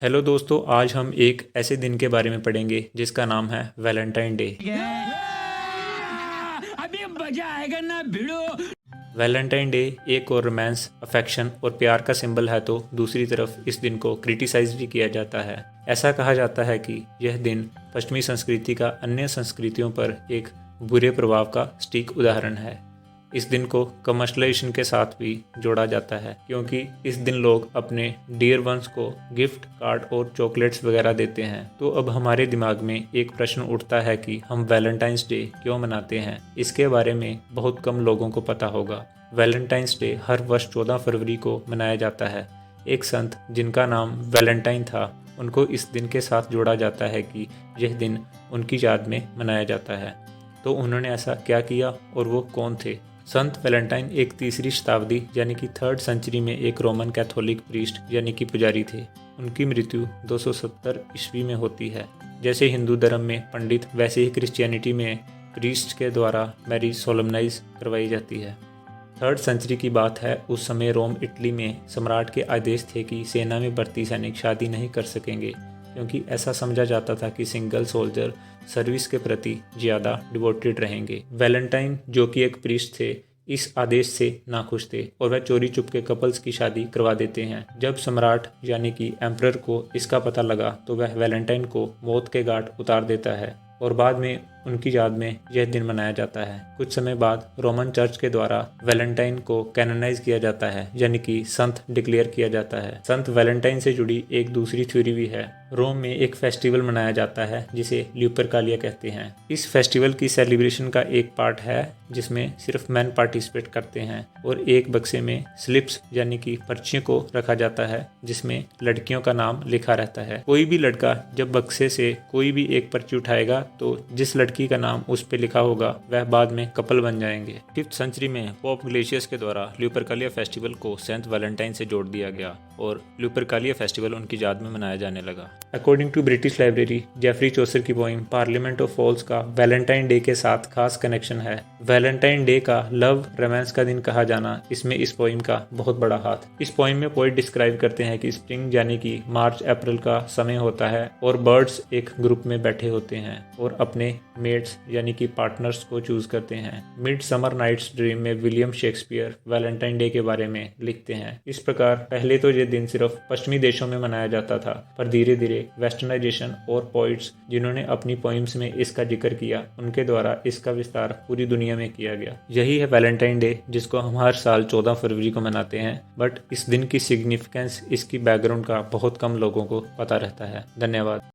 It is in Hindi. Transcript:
हेलो दोस्तों, आज हम एक ऐसे दिन के बारे में पढ़ेंगे जिसका नाम है वैलेंटाइन डे। अभी मजा आएगा ना भिड़ो। वैलेंटाइन डे एक और रोमांस, अफेक्शन और प्यार का सिंबल है, तो दूसरी तरफ इस दिन को क्रिटिसाइज भी किया जाता है। ऐसा कहा जाता है कि यह दिन पश्चिमी संस्कृति का अन्य संस्कृतियों पर एक बुरे प्रभाव का सटीक उदाहरण है। इस दिन को कमर्शलाइजेशन के साथ भी जोड़ा जाता है, क्योंकि इस दिन लोग अपने डियर वंस को गिफ्ट कार्ड और चॉकलेट्स वगैरह देते हैं। तो अब हमारे दिमाग में एक प्रश्न उठता है कि हम वैलेंटाइंस डे क्यों मनाते हैं। इसके बारे में बहुत कम लोगों को पता होगा। वैलेंटाइंस डे हर वर्ष 14 फरवरी को मनाया जाता है। एक संत जिनका नाम वैलेंटाइन था, उनको इस दिन के साथ जोड़ा जाता है कि यह दिन उनकी याद में मनाया जाता है। तो उन्होंने ऐसा क्या किया और वो कौन थे? संत वैलेंटाइन एक तीसरी शताब्दी यानी कि 3rd सेंचुरी में एक रोमन कैथोलिक प्रीस्ट यानी कि पुजारी थे। उनकी मृत्यु 270 ईस्वी में होती है। जैसे हिंदू धर्म में पंडित, वैसे ही क्रिश्चियनिटी में प्रीस्ट के द्वारा मैरिज सोलमनाइज करवाई जाती है। 3rd सेंचुरी की बात है। उस समय रोम इटली में सम्राट के आदेश थे कि सेना में भर्ती सैनिक शादी नहीं कर सकेंगे, क्योंकि ऐसा समझा जाता था कि सिंगल सोल्जर सर्विस के प्रति ज़्यादा डिवोटेड रहेंगे। वैलेंटाइन, जो कि एक प्रीस्ट थे, इस आदेश से नाखुश थे और वह चोरी चुपके कपल्स की शादी करवा देते हैं। जब सम्राट यानी कि एम्परर को इसका पता लगा, तो वह वैलेंटाइन को मौत के घाट उतार देता है और बाद में उनकी याद में यह दिन मनाया जाता है। कुछ समय बाद रोमन चर्च के द्वारा वैलेंटाइन को कैनोनाइज किया जाता है, यानी कि संत डिक्लेयर किया जाता है। संत वैलेंटाइन से जुड़ी एक दूसरी थ्योरी भी है। रोम में एक फेस्टिवल मनाया जाता है जिसे ल्यूपरकालिया कहते हैं। इस फेस्टिवल की सेलिब्रेशन का एक पार्ट है जिसमें सिर्फ मैन पार्टिसिपेट करते हैं और एक बक्से में स्लिप्स यानी कि पर्चियों को रखा जाता है जिसमें लड़कियों का नाम लिखा रहता है। कोई भी लड़का जब बक्से से कोई भी एक पर्ची उठाएगा, तो जिस लड़की का नाम उस पे लिखा होगा वह बाद में कपल बन जाएंगे। 5th सेंचुरी में पोप ग्लेशियस के द्वारा ल्यूपरकालिया फेस्टिवल को सेंट वैलेंटाइन से जोड़ दिया गया और ल्यूपरकालिया फेस्टिवल उनकी याद में मनाया जाने लगा। According to British library, Geoffrey Chaucer की पोइम पार्लियामेंट ऑफ फॉल्स का वैलेंटाइन डे के साथ खास कनेक्शन है। वैलेंटाइन डे का लव रोमांस का दिन कहा जाना, इसमें इस पोइम का बहुत बड़ा हाथ। इस पोइम में पोइट डिस्क्राइब करते हैं कि स्प्रिंग यानी कि मार्च अप्रैल का समय होता है और बर्ड्स एक ग्रुप में बैठे होते हैं और अपने मेट्स यानी कि पार्टनर्स को चूज करते हैं। मिड समर नाइट्स ड्रीम में विलियम शेक्सपियर वैलेंटाइन डे के बारे में लिखते हैं। इस प्रकार पहले तो ये दिन सिर्फ पश्चिमी देशों में मनाया जाता था, पर धीरे धीरे वेस्टर्नाइजेशन और पोइट्स जिन्होंने अपनी पोइम्स में इसका जिक्र किया, उनके द्वारा इसका विस्तार पूरी दुनिया में किया गया। यही है वैलेंटाइन डे, जिसको हम हर साल 14 फरवरी को मनाते हैं। बट इस दिन की सिग्निफिकेंस, इसकी बैकग्राउंड का बहुत कम लोगों को पता रहता है। धन्यवाद।